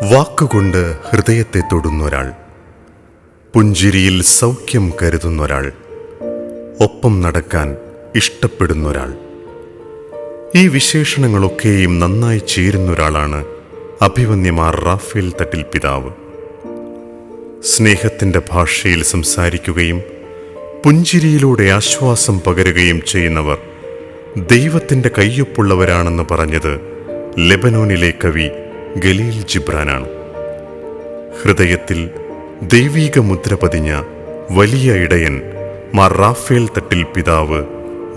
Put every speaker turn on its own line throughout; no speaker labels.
വാക്കുകൊണ്ട് ഹൃദയത്തെ തൊടുന്നൊരാൾ, പുഞ്ചിരിയിൽ സൗഖ്യം കരുതുന്നൊരാൾ, ഒപ്പം നടക്കാൻ ഇഷ്ടപ്പെടുന്നൊരാൾ. ഈ വിശേഷണങ്ങളൊക്കെയും നന്നായി ചേരുന്നൊരാളാണ് അഭിവന്യമാർ റാഫേൽ തട്ടിൽ പിതാവ്. സ്നേഹത്തിൻ്റെ ഭാഷയിൽ സംസാരിക്കുകയും പുഞ്ചിരിയിലൂടെ ആശ്വാസം പകരുകയും ചെയ്യുന്നവർ ദൈവത്തിൻ്റെ കയ്യൊപ്പുള്ളവരാണെന്ന് പറഞ്ഞത് ലെബനോനിലെ കവി ഖലീൽ ജിബ്രാനാണ്. ഹൃദയത്തിൽ ദൈവീക മുദ്ര പതിഞ്ഞ വലിയ ഇടയൻ മാർ റാഫേൽ തട്ടിൽ പിതാവ്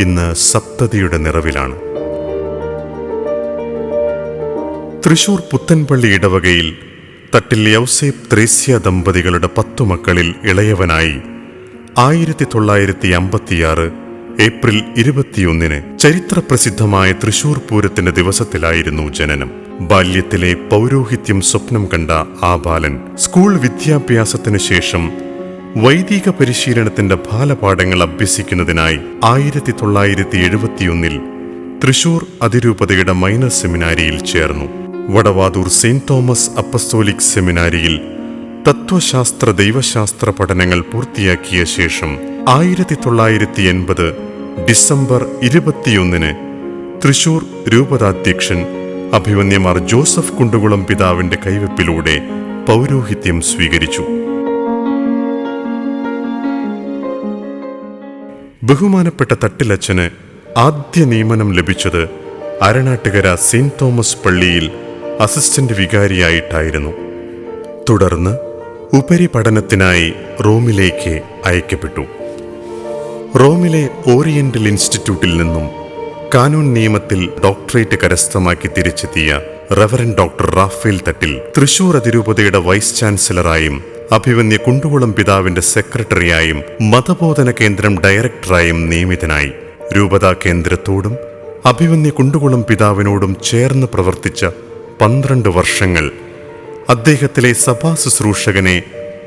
ഇന്ന് സപ്തതിയുടെ നിറവിലാണ്. തൃശൂർ പുത്തൻപള്ളി ഇടവകയിൽ തട്ടിൽ യൗസേപ്പ് ത്രേസ്യ ദമ്പതികളുടെ 10 മക്കളിൽ ഇളയവനായി 1956 ഏപ്രിൽ 21 ചരിത്രപ്രസിദ്ധമായ തൃശൂർ പൂരത്തിന്റെ ദിവസത്തിലായിരുന്നു ജനനം. ബാല്യത്തിലെ പൗരോഹിത്യം സ്വപ്നം കണ്ട ആ ബാലൻ സ്കൂൾ വിദ്യാഭ്യാസത്തിനു ശേഷം വൈദിക പരിശീലനത്തിന്റെ ബാലപാഠങ്ങൾ അഭ്യസിക്കുന്നതിനായി 1971 തൃശൂർ അതിരൂപതയുടെ മൈനർ സെമിനാരിയിൽ ചേർന്നു. വടവാതൂർ സെന്റ് തോമസ് അപ്പസ്തോലിക് സെമിനാരിയിൽ തത്വശാസ്ത്ര ദൈവശാസ്ത്ര പഠനങ്ങൾ പൂർത്തിയാക്കിയ ശേഷം 1980 ഡിസംബർ 21 തൃശൂർ രൂപതാധ്യക്ഷൻ അഭിവന്യമാർ ജോസഫ് കുണ്ടുകുളം പിതാവിന്റെ കൈവെപ്പിലൂടെ പൗരോഹിത്യം സ്വീകരിച്ചു. ബഹുമാനപ്പെട്ട തട്ടിലച്ചന് ആദ്യ നിയമനം ലഭിച്ചത് അരണാട്ടുകര സെന്റ് തോമസ് പള്ളിയിൽ അസിസ്റ്റന്റ് വികാരിയായിട്ടായിരുന്നു. തുടർന്ന് ഉപരിപഠനത്തിനായി റോമിലേക്ക് അയക്കപ്പെട്ടു. റോമിലെ ഓറിയന്റൽ ഇൻസ്റ്റിറ്റ്യൂട്ടിൽ നിന്നും കാനൂൻ നിയമത്തിൽ ഡോക്ടറേറ്റ് കരസ്ഥമാക്കി തിരിച്ചെത്തിയ റവറന്റ് ഡോക്ടർ റാഫേൽ തട്ടിൽ തൃശൂർ അതിരൂപതയുടെ വൈസ് ചാൻസലറായും അഭിവന്യ കുണ്ടുകുളം പിതാവിന്റെ സെക്രട്ടറിയായും മതബോധന കേന്ദ്രം ഡയറക്ടറായും നിയമിതനായി. രൂപതാ കേന്ദ്രത്തോടും അഭിവന്യ കുണ്ടുകുളം പിതാവിനോടും ചേർന്ന് പ്രവർത്തിച്ച 12 വർഷങ്ങൾ അദ്ദേഹത്തിലെ സഭാ ശുശ്രൂഷകനെ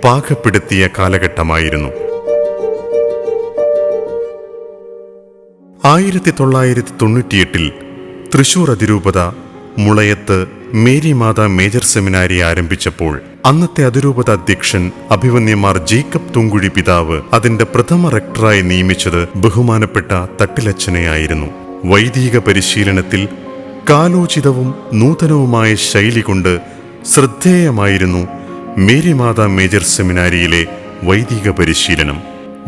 പാകപ്പെടുത്തിയ കാലഘട്ടമായിരുന്നു. 1998 തൃശൂർ അതിരൂപത മുളയത്ത് മേരി മാതാ മേജർ സെമിനാരി ആരംഭിച്ചപ്പോൾ അന്നത്തെ അതിരൂപത അധ്യക്ഷൻ അഭിവന്യമാർ ജേക്കബ് തുങ്കുഴി പിതാവ് അതിന്റെ പ്രഥമ റെക്ടറായി നിയമിച്ചത് ബഹുമാനപ്പെട്ട തട്ടിലച്ചനെയായിരുന്നു. വൈദിക പരിശീലനത്തിൽ കാലോചിതവും നൂതനവുമായ ശൈലി കൊണ്ട് ശ്രദ്ധേയമായിരുന്നു മേരി മാതാ മേജർ സെമിനാരിയിലെ വൈദിക പരിശീലനം.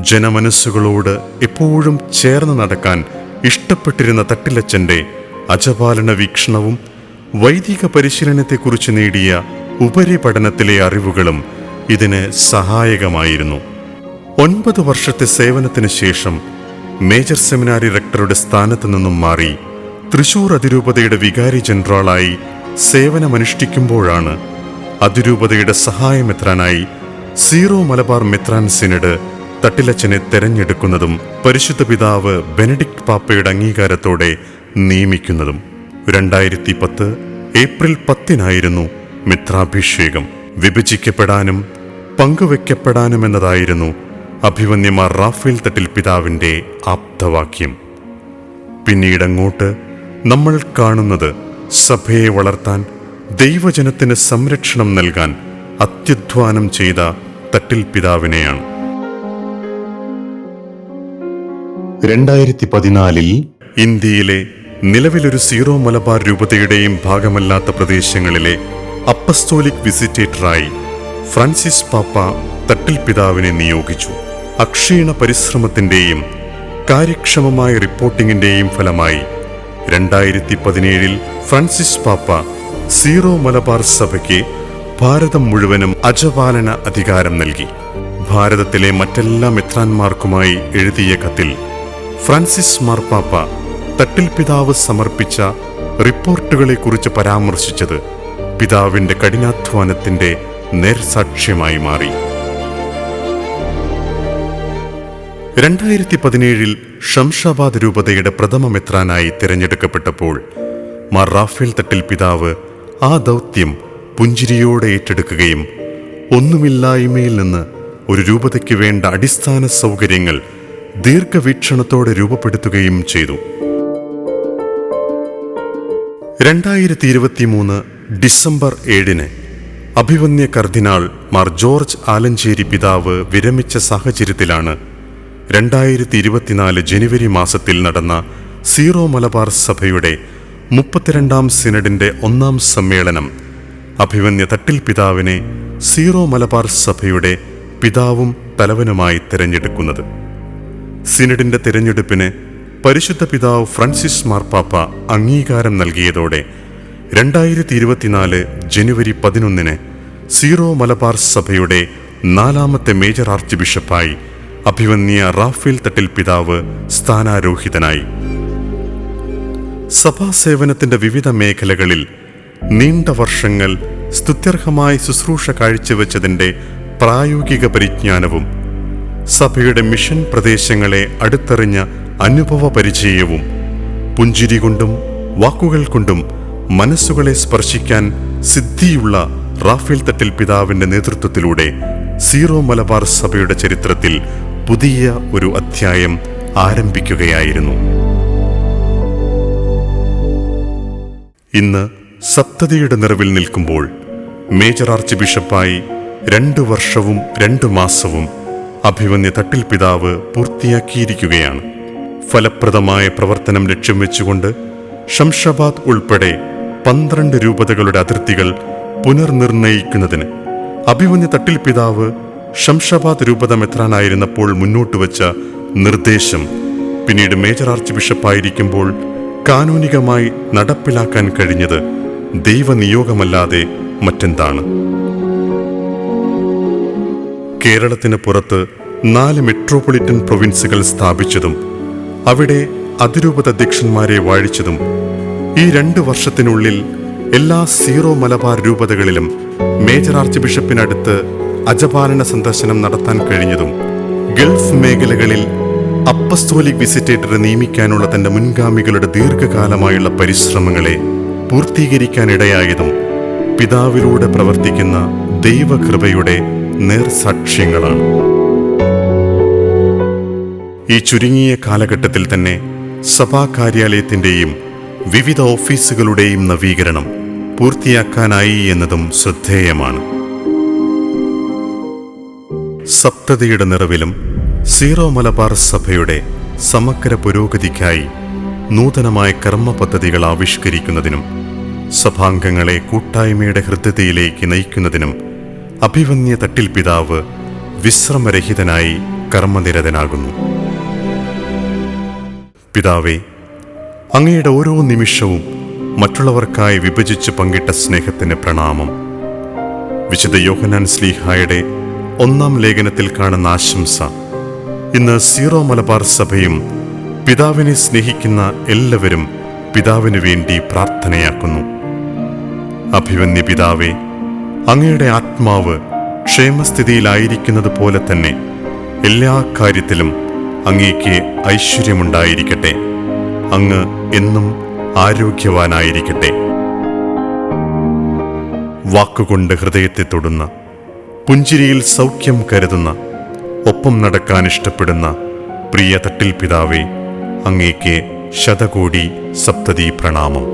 ജനമനസ്സുകളോട് എപ്പോഴും ചേർന്ന് നടക്കാൻ ഇഷ്ടപ്പെട്ടിരുന്ന തട്ടിലച്ചന്റെ അജപാലന വീക്ഷണവും വൈദിക പരിശീലനത്തെക്കുറിച്ച് നേടിയ ഉപരിപഠനത്തിലെ അറിവുകളും ഇതിന് സഹായകമായിരുന്നു. 9 വർഷത്തെ സേവനത്തിന് ശേഷം മേജർ സെമിനാരി റെക്ടറുടെ സ്ഥാനത്ത് നിന്നും മാറി തൃശൂർ അതിരൂപതയുടെ വികാരി ജനറലായി സേവനമനുഷ്ഠിക്കുമ്പോഴാണ് അതിരൂപതയുടെ സഹായമെത്രാനായി സീറോ മലബാർ മെത്രാൻ സിനഡ് തട്ടിലച്ചനെ തെരഞ്ഞെടുക്കുന്നതും പരിശുദ്ധ പിതാവ് ബെനഡിക്ട് പാപ്പയുടെ അംഗീകാരത്തോടെ നിയമിക്കുന്നതും. 2010 ഏപ്രിൽ 10 മിത്രാഭിഷേകം. വിഭജിക്കപ്പെടാനും പങ്കുവെക്കപ്പെടാനുമെന്നതായിരുന്നു അഭിവന്യമാർ റാഫേൽ തട്ടിൽ പിതാവിന്റെ ആപ്തവാക്യം. പിന്നീടങ്ങോട്ട് നമ്മൾ കാണുന്നത് സഭയെ വളർത്താൻ, ദൈവജനത്തിന് സംരക്ഷണം നൽകാൻ അത്യുദ്ധ്വാനം ചെയ്ത തട്ടിൽ പിതാവിനെയാണ്. 2014 ഇന്ത്യയിലെ നിലവിലൊരു സീറോ മലബാർ രൂപതയുടെയും ഭാഗമല്ലാത്ത പ്രദേശങ്ങളിലെ അപ്പസ്തോലിക് വിസിറ്റേറ്ററായി ഫ്രാൻസിസ് പാപ്പ തട്ടിൽ പിതാവിനെ നിയോഗിച്ചു. അക്ഷീണ പരിശ്രമത്തിന്റെയും കാര്യക്ഷമമായ റിപ്പോർട്ടിംഗിന്റെയും ഫലമായി 2017 ഫ്രാൻസിസ് പാപ്പ സീറോ മലബാർ സഭയ്ക്ക് ഭാരതം മുഴുവനും അജപാലന അധികാരം നൽകി. ഭാരതത്തിലെ മറ്റെല്ലാ മെത്രാന്മാർക്കുമായി എഴുതിയ കത്തിൽ ഫ്രാൻസിസ് മാർപ്പാപ്പ തട്ടിൽ പിതാവ് സമർപ്പിച്ച റിപ്പോർട്ടുകളെക്കുറിച്ച് പരാമർശിച്ചത് പിതാവിന്റെ കഠിനാധ്വാനത്തിന്റെ നേർസാക്ഷ്യമായി മാറി. 2017 ഷംഷാബാദ് രൂപതയുടെ പ്രഥമ മെത്രാനായി തിരഞ്ഞെടുക്കപ്പെട്ടപ്പോൾ മാർ റാഫേൽ തട്ടിൽ പിതാവ് ആ ദൗത്യം പുഞ്ചിരിയോടെ ഏറ്റെടുക്കുകയും ഒന്നുമില്ലായ്മയിൽ നിന്ന് ഒരു രൂപതയ്ക്ക് വേണ്ട അടിസ്ഥാന സൗകര്യങ്ങൾ ദീർഘവീക്ഷണത്തോടെ രൂപപ്പെടുത്തുകയും ചെയ്തു. 2023 ഡിസംബർ 7 അഭിവന്യ കർദിനാൾ മാർ ജോർജ് ആലഞ്ചേരി പിതാവ് വിരമിച്ച സാഹചര്യത്തിലാണ് 2024 ജനുവരി മാസത്തിൽ നടന്ന സീറോ മലബാർ സഭയുടെ 32ാം സിനഡിന്റെ 1ാം സമ്മേളനം അഭിവന്യ തട്ടിൽ പിതാവിനെ സീറോ മലബാർ സഭയുടെ പിതാവും തലവനുമായി തിരഞ്ഞെടുക്കുന്നത്. സിനഡിന്റെ തിരഞ്ഞെടുപ്പിന് പരിശുദ്ധ പിതാവ് ഫ്രാൻസിസ് മാർപ്പാപ്പ അംഗീകാരം നൽകിയതോടെ 2024 ജനുവരി 11 സീറോ മലബാർ സഭയുടെ 4ാമത്തെ മേജർ ആർച്ച് ബിഷപ്പായി അഭിവന്യ റാഫേൽ തട്ടിൽ പിതാവ് സ്ഥാനാരോഹിതനായി. സഭാസേവനത്തിന്റെ വിവിധ മേഖലകളിൽ നീണ്ട വർഷങ്ങൾ സ്തുത്യർഹമായ ശുശ്രൂഷ കാഴ്ചവെച്ചതിന്റെ പ്രായോഗിക പരിജ്ഞാനവും സഭയുടെ മിഷൻ പ്രദേശങ്ങളെ അടുത്തറിഞ്ഞ അനുഭവ പരിചയവും പുഞ്ചിരി കൊണ്ടും വാക്കുകൾ കൊണ്ടും മനസ്സുകളെ സ്പർശിക്കാൻ സിദ്ധിയുള്ള റാഫേൽ തട്ടിൽ പിതാവിന്റെ നേതൃത്വത്തിലൂടെ സീറോ മലബാർ സഭയുടെ ചരിത്രത്തിൽ പുതിയ ഒരു അധ്യായം ആരംഭിക്കുകയായിരുന്നു. ഇന്ന് സപ്തതിയുടെ നിറവിൽ നിൽക്കുമ്പോൾ മേജർ ആർച്ച് ബിഷപ്പായി 2 വർഷവും 2 മാസവും അഭിവന്യ തട്ടിൽ പിതാവ് പൂർത്തിയാക്കിയിരിക്കുകയാണ്. ഫലപ്രദമായ പ്രവർത്തനം ലക്ഷ്യം വെച്ചുകൊണ്ട് ഷംഷാബാദ് ഉൾപ്പെടെ 12 രൂപതകളുടെ അതിർത്തികൾ പുനർനിർണയിക്കുന്നതിന് അഭിവന്യ തട്ടിൽ പിതാവ് ഷംഷാബാദ് രൂപത മെത്രാനായിരുന്നപ്പോൾ മുന്നോട്ട് വച്ച നിർദ്ദേശം പിന്നീട് മേജർ ആർച്ച് ബിഷപ്പായിരിക്കുമ്പോൾ കാനൂനികമായി നടപ്പിലാക്കാൻ കഴിഞ്ഞത് ദൈവനിയോഗമല്ലാതെ മറ്റെന്താണ്? കേരളത്തിന് പുറത്ത് 4 മെട്രോപൊളിറ്റൻ പ്രൊവിൻസുകൾ സ്ഥാപിച്ചതും അവിടെ അതിരൂപത അധ്യക്ഷന്മാരെ വാഴിച്ചതും ഈ 2 വർഷത്തിനുള്ളിൽ എല്ലാ സീറോ മലബാർ രൂപതകളിലും മേജർ ആർച്ച് ബിഷപ്പിനടുത്ത് അജപാലന സന്ദർശനം നടത്താൻ കഴിഞ്ഞതും ഗൾഫ് മേഖലകളിൽ അപ്പസ്തോലിക് വിസിറ്റേറ്ററെ നിയമിക്കാനുള്ള തന്റെ മുൻഗാമികളുടെ ദീർഘകാലമായുള്ള പരിശ്രമങ്ങളെ പൂർത്തീകരിക്കാനിടയായതും പിതാവിലൂടെ പ്രവർത്തിക്കുന്ന ദൈവകൃപയുടെ നേർസാക്ഷ്യങ്ങളാണ്. ഈ ചുരുങ്ങിയ കാലഘട്ടത്തിൽ തന്നെ സഭാ കാര്യാലയത്തിന്റെയും വിവിധ ഓഫീസുകളുടെയും നവീകരണം പൂർത്തിയാക്കാനായി എന്നതും ശ്രദ്ധേയമാണ്. സപ്തതിയുടെ നിറവിലും സീറോ മലബാർ സഭയുടെ സമഗ്ര പുരോഗതിക്കായി നൂതനമായ കർമ്മ പദ്ധതികൾ ആവിഷ്കരിക്കുന്നതിനും സഭാംഗങ്ങളെ കൂട്ടായ്മയുടെ ഹൃദയത്തിലേക്ക് നയിക്കുന്നതിനും അഭിവന്യ തട്ടിൽ പിതാവ് വിശ്രമരഹിതനായി കർമ്മനിരതനാകുന്നു. പിതാവേ, അങ്ങയുടെ ഓരോ നിമിഷവും മറ്റുള്ളവർക്കായി വിഭജിച്ച് പങ്കിട്ട സ്നേഹത്തിന് പ്രണാമം. വിശുദ്ധ യോഹന്നാൻ ശ്ലീഹായുടെ 1ാം ലേഖനത്തിൽ കാണുന്ന ആശംസ ഇന്ന് സീറോ മലബാർ സഭയും പിതാവിനെ സ്നേഹിക്കുന്ന എല്ലാവരും പിതാവിനു വേണ്ടി പ്രാർത്ഥനയാക്കുന്നു. അഭിവന്യ പിതാവേ, അങ്ങയുടെ ആത്മാവ് ക്ഷേമസ്ഥിതിയിലായിരിക്കുന്നത് പോലെ തന്നെ എല്ലാ കാര്യത്തിലും അങ്ങേക്ക് ഐശ്വര്യമുണ്ടായിരിക്കട്ടെ. അങ്ങ് എന്നും ആരോഗ്യവാനായിരിക്കട്ടെ. വാക്കുകൊണ്ട് ഹൃദയത്തെ തൊടുന്ന, പുഞ്ചിരിയിൽ സൗഖ്യം കരുതുന്ന, ഒപ്പം നടക്കാൻ ഇഷ്ടപ്പെടുന്ന പ്രിയ തട്ടിൽ പിതാവേ, അങ്ങേക്ക് ശതകോടി സപ്തതി പ്രണാമം.